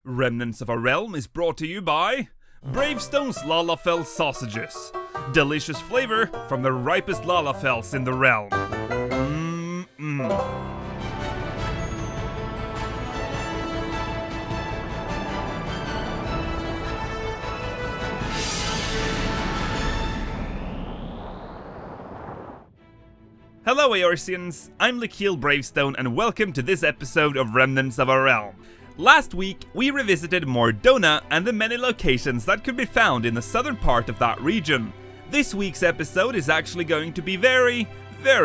Remnants of a Realm is brought to you by Bravestone's Lalafell Sausages. Delicious flavor from the ripest Lalafells in the realm. Hello Eorzeans, I'm Lakeel Bravestone and welcome to this episode of Remnants of a Realm. Last week, we revisited Mordona and the many locations that could be found in the southern part of that region. This week's episode is actually going to be very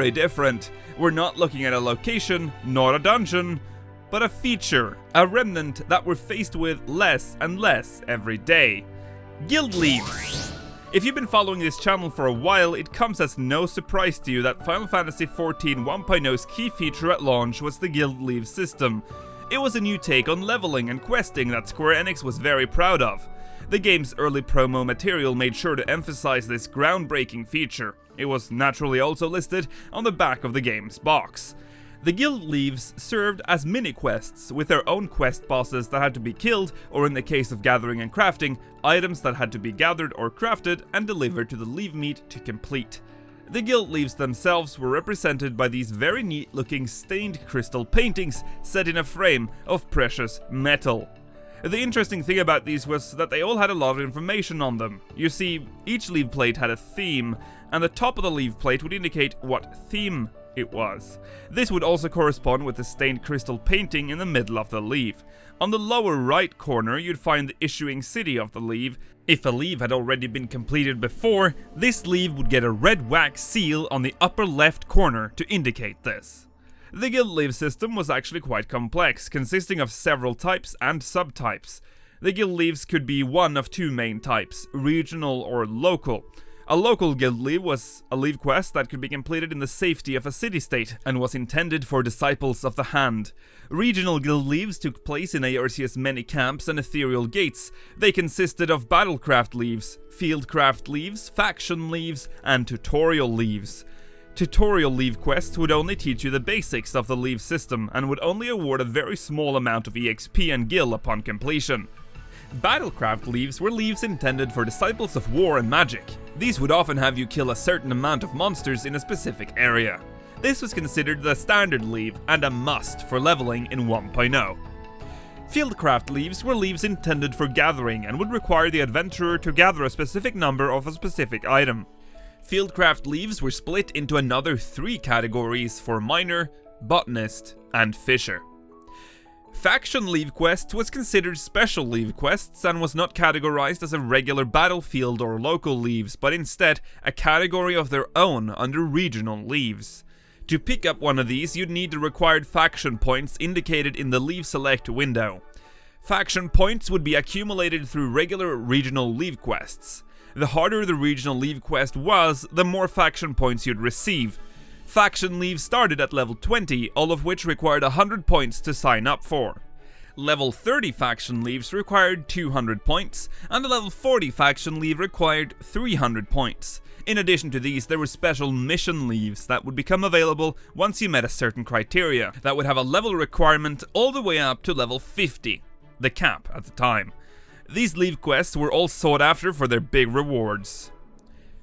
different. We're not looking at a location, nor a dungeon, but a feature, a remnant that we're faced with less and less every day. Guildleves. If you've been following this channel for a while, it comes as no surprise to you that Final Fantasy XIV 1.0's key feature at launch was the Guildleves system. It was a new take on leveling and questing that Square Enix was very proud of. The game's early promo material made sure to emphasize this groundbreaking feature. It was naturally also listed on the back of the game's box. The Guildleves served as mini-quests, with their own quest bosses that had to be killed, or in the case of gathering and crafting, items that had to be gathered or crafted and delivered to the Leve Meet to complete. The Guildleves themselves were represented by these very neat-looking stained crystal paintings set in a frame of precious metal. The interesting thing about these was that they all had a lot of information on them. You see, each Leve plate had a theme, and the top of the Leve plate would indicate what theme it was. This would also correspond with the stained crystal painting in the middle of the Leve. On the lower right corner, you'd find the issuing city of the Leve. If a Leve had already been completed before, this Leve would get a red wax seal on the upper left corner to indicate this. The Guildleves system was actually quite complex, consisting of several types and subtypes. The Guildleves could be one of two main types, regional or local. A local Guildleve was a Leve quest that could be completed in the safety of a city-state and was intended for disciples of the Hand. Regional Guildleves took place in Eorzea's many camps and ethereal gates. They consisted of battlecraft leves, fieldcraft leves, faction leves, and tutorial leves. Tutorial Leve quests would only teach you the basics of the Leve system and would only award a very small amount of EXP and gil upon completion. Battlecraft leves were leves intended for disciples of war and magic. These would often have you kill a certain amount of monsters in a specific area. This was considered the standard leve and a must for leveling in 1.0. Fieldcraft leves were leves intended for gathering and would require the adventurer to gather a specific number of a specific item. Fieldcraft leves were split into another three categories for miner, botanist, and fisher. Faction Leve quests was considered special Leve quests and was not categorized as a regular battlefield or local leves, but instead a category of their own under regional leves. To pick up one of these, you'd need the required faction points indicated in the Leve Select window. Faction points would be accumulated through regular regional Leve quests. The harder the regional Leve quest was, the more faction points you'd receive. Faction leves started at level 20, all of which required 100 points to sign up for. Level 30 faction leves required 200 points, and the level 40 faction leve required 300 points. In addition to these, there were special mission leves that would become available once you met a certain criteria, that would have a level requirement all the way up to level 50, the cap at the time. These leve quests were all sought after for their big rewards.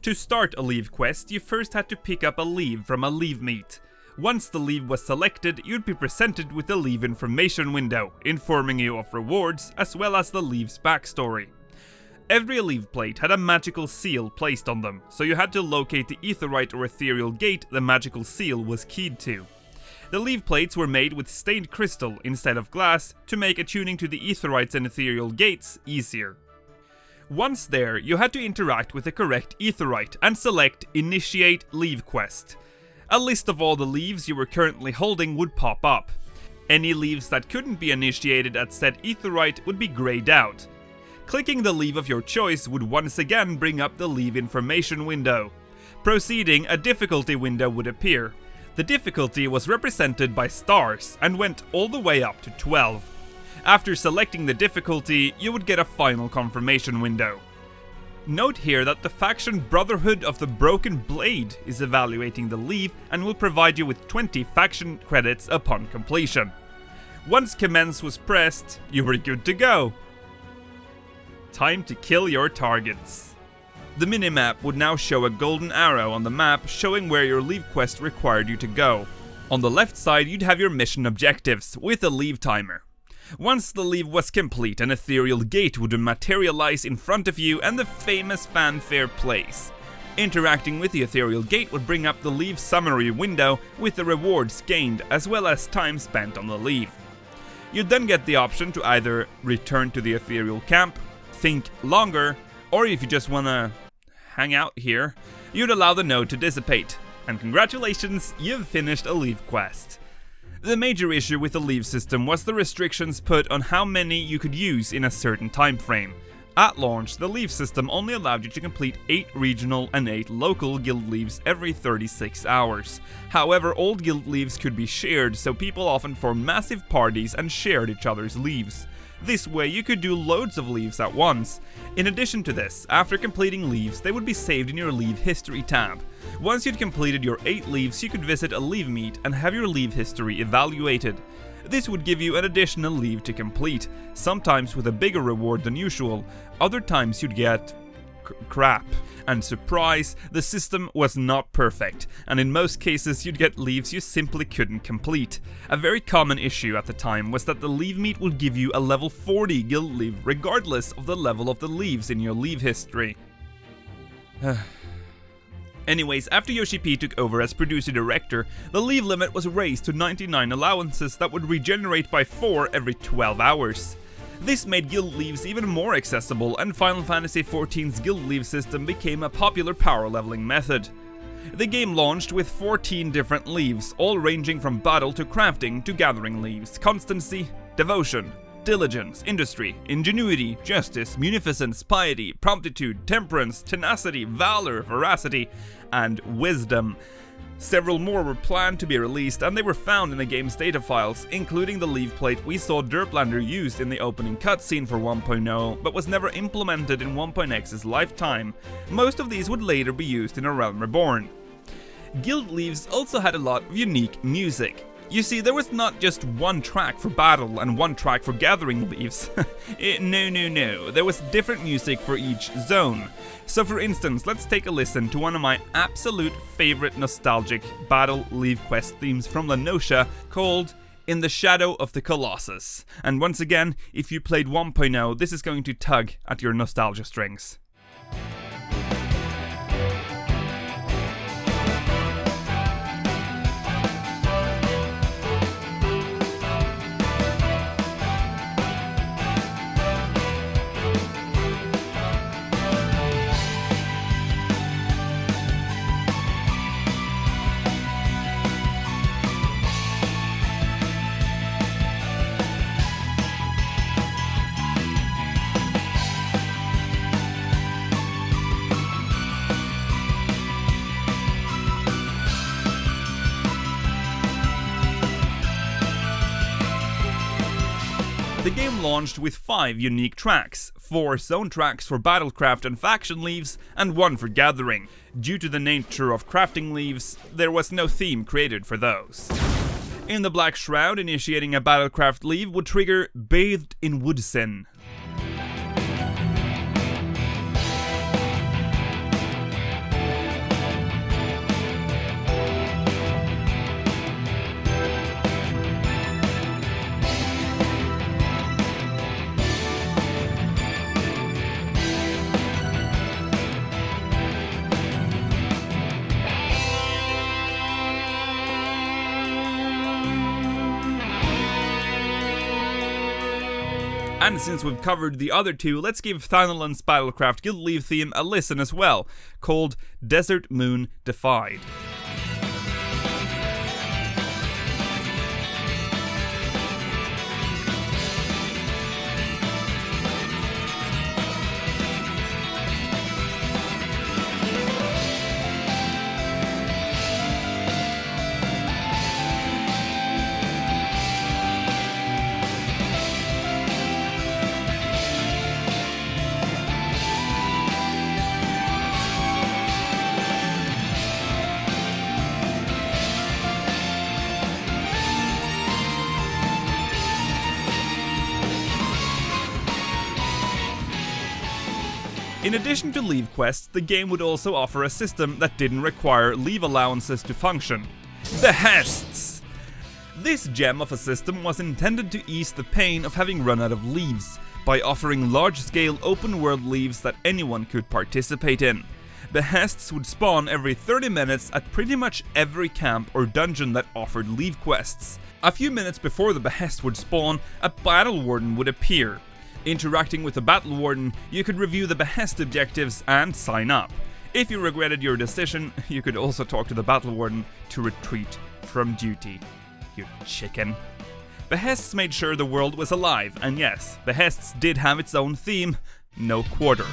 To start a Leve quest, you first had to pick up a Leve from a Leve Meet. Once the Leve was selected, you'd be presented with the Leve information window, informing you of rewards as well as the Leve's backstory. Every Leve plate had a magical seal placed on them, so you had to locate the aetheryte or ethereal gate the magical seal was keyed to. The Leve plates were made with stained crystal instead of glass to make attuning to the aetherytes and ethereal gates easier. Once there, you had to interact with the correct aetheryte and select Initiate Leve Quest. A list of all the leves you were currently holding would pop up. Any leves that couldn't be initiated at said aetheryte would be grayed out. Clicking the leve of your choice would once again bring up the Leve information window. Proceeding, a difficulty window would appear. The difficulty was represented by stars and went all the way up to 12. After selecting the difficulty, you would get a final confirmation window. Note here that the faction Brotherhood of the Broken Blade is evaluating the leve and will provide you with 20 faction credits upon completion. Once commence was pressed, you were good to go. Time to kill your targets. The minimap would now show a golden arrow on the map showing where your leave quest required you to go. On the left side you'd have your mission objectives, with a leave timer. Once the leave was complete, an ethereal gate would materialize in front of you and the famous fanfare plays. Interacting with the ethereal gate would bring up the leave summary window with the rewards gained as well as time spent on the leave. You'd then get the option to either return to the ethereal camp, think longer, or if you just wanna hang out here, you'd allow the node to dissipate. And congratulations, you've finished a leave quest. The major issue with the leave system was the restrictions put on how many you could use in a certain time frame. At launch, the leave system only allowed you to complete 8 regional and 8 local guild leaves every 36 hours. However, old guild leaves could be shared, so people often formed massive parties and shared each other's leaves. This way you could do loads of leaves at once. In addition to this, after completing leaves, they would be saved in your leave history tab. Once you'd completed your 8 leaves, you could visit a leave meet and have your leave history evaluated. This would give you an additional leave to complete, sometimes with a bigger reward than usual, other times you'd get crap. And surprise, the system was not perfect, and in most cases you'd get leaves you simply couldn't complete. A very common issue at the time was that the leave meet would give you a level 40 guild leave regardless of the level of the leaves in your leave history. Anyways, after Yoshi-P took over as producer-director, the leave limit was raised to 99 allowances that would regenerate by 4 every 12 hours. This made guild leaves even more accessible, and Final Fantasy XIV's guild leave system became a popular power leveling method. The game launched with 14 different leaves, all ranging from battle to crafting to gathering leaves, constancy, devotion, diligence, industry, ingenuity, justice, munificence, piety, promptitude, temperance, tenacity, valor, veracity, and wisdom. Several more were planned to be released, and they were found in the game's data files, including the leave plate we saw Derplander used in the opening cutscene for 1.0, but was never implemented in 1.x's lifetime. Most of these would later be used in A Realm Reborn. Guild leaves also had a lot of unique music. You see, there was not just one track for battle and one track for gathering leaves. No. There was different music for each zone. So for instance, let's take a listen to one of my absolute favorite nostalgic battle leave quest themes from La Noscia called In the Shadow of the Colossus. And once again, if you played 1.0, this is going to tug at your nostalgia strings. The game launched with 5 unique tracks, 4 zone tracks for battlecraft and faction leaves, and 1 for gathering. Due to the nature of crafting leaves, there was no theme created for those. In the Black Shroud, initiating a battlecraft leave would trigger Bathed in Woodsin. And since we've covered the other 2, let's give Thanalan's Battlecraft Guild Leave theme a listen as well, called Desert Moon Defied. In addition to leave quests, the game would also offer a system that didn't require leave allowances to function. Behests! This gem of a system was intended to ease the pain of having run out of leaves, by offering large-scale open-world leaves that anyone could participate in. Behests would spawn every 30 minutes at pretty much every camp or dungeon that offered leave quests. A few minutes before the Behest would spawn, a battle warden would appear. Interacting with the battle warden, you could review the Behest objectives and sign up. If you regretted your decision, you could also talk to the battle warden to retreat from duty. You chicken. Behests made sure the world was alive, and yes, Behests did have its own theme, no quarter.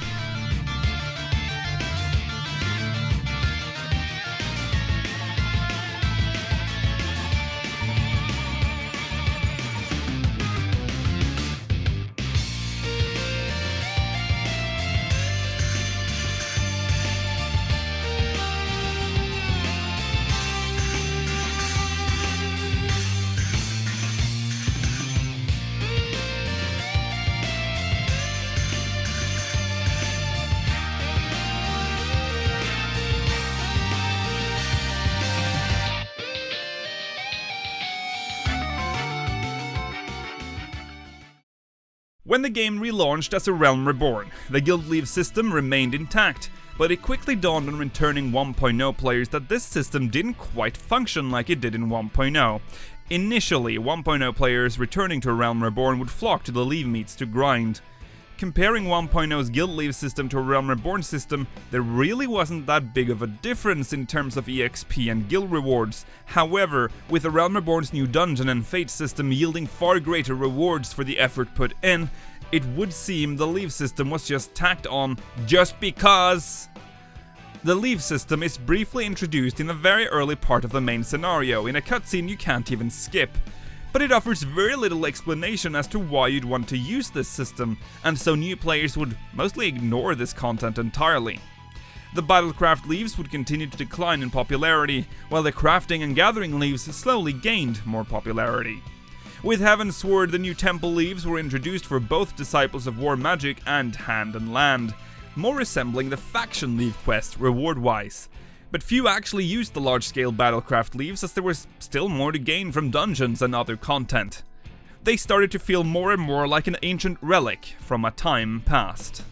When the game relaunched as a Realm Reborn, the Guildleves system remained intact, but it quickly dawned on returning 1.0 players that this system didn't quite function like it did in 1.0. Initially, 1.0 players returning to Realm Reborn would flock to the leave meets to grind. Comparing 1.0's Guildleves system to a Realm Reborn system, there really wasn't that big of a difference in terms of EXP and guild rewards. However, with the Realm Reborn's new dungeon and fate system yielding far greater rewards for the effort put in, it would seem the leave system was just tacked on just because. The leave system is briefly introduced in a very early part of the main scenario, in a cutscene you can't even skip. But it offers very little explanation as to why you'd want to use this system, and so new players would mostly ignore this content entirely. The Battlecraft leaves would continue to decline in popularity, while the crafting and gathering leaves slowly gained more popularity. With Heaven's Sword, the new temple leaves were introduced for both Disciples of War magic and Hand and Land, more resembling the faction leave quest reward-wise. But few actually used the large-scale Battlecraft leaves, as there was still more to gain from dungeons and other content. They started to feel more and more like an ancient relic from a time past.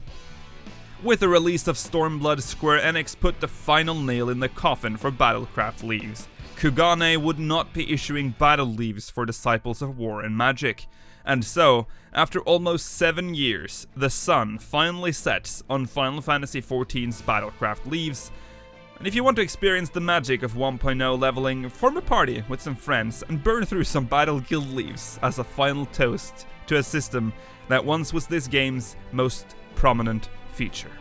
With the release of Stormblood, Square Enix put the final nail in the coffin for Battlecraft leaves. Kugane would not be issuing battle leaves for Disciples of War and Magic. And so, after almost 7 years, the sun finally sets on Final Fantasy XIV's Battlecraft leaves. And if you want to experience the magic of 1.0 leveling, form a party with some friends and burn through some battle guild leaves as a final toast to a system that once was this game's most prominent feature.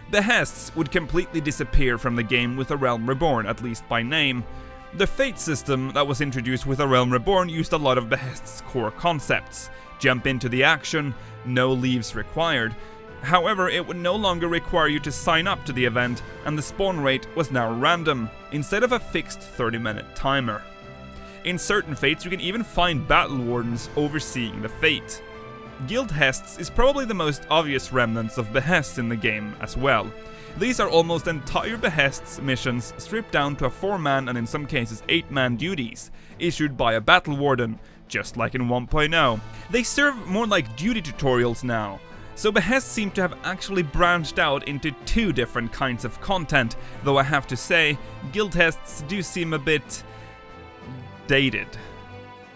Behests would completely disappear from the game with A Realm Reborn, at least by name. The Fate system that was introduced with A Realm Reborn used a lot of Behest's core concepts. Jump into the action, no leaves required. However, it would no longer require you to sign up to the event, and the spawn rate was now random, instead of a fixed 30-minute timer. In certain fates, you can even find battle wardens overseeing the fate. Guild Hests is probably the most obvious remnants of Behests in the game as well. These are almost entire Behests missions stripped down to a 4-man and in some cases 8-man duties, issued by a battle warden, just like in 1.0. They serve more like duty tutorials now. So Behest seem to have actually branched out into 2 different kinds of content, though I have to say, guild hests do seem a bit dated.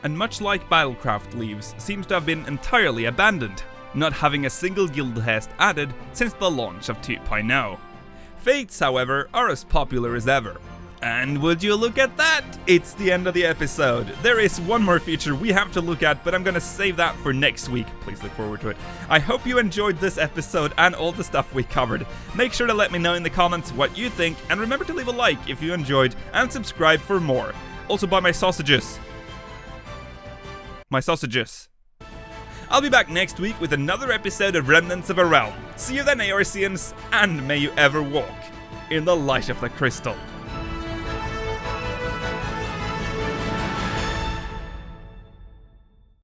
And much like Battlecraft leaves, seems to have been entirely abandoned, not having a single guild hest added since the launch of 2.0. Fates, however, are as popular as ever. And would you look at that? It's the end of the episode. There is one more feature we have to look at, but I'm gonna save that for next week. Please look forward to it. I hope you enjoyed this episode and all the stuff we covered. Make sure to let me know in the comments what you think, and remember to leave a like if you enjoyed, and subscribe for more. Also buy my sausages. I'll be back next week with another episode of Remnants of a Realm. See you then, Eorzeans, and may you ever walk in the light of the crystal.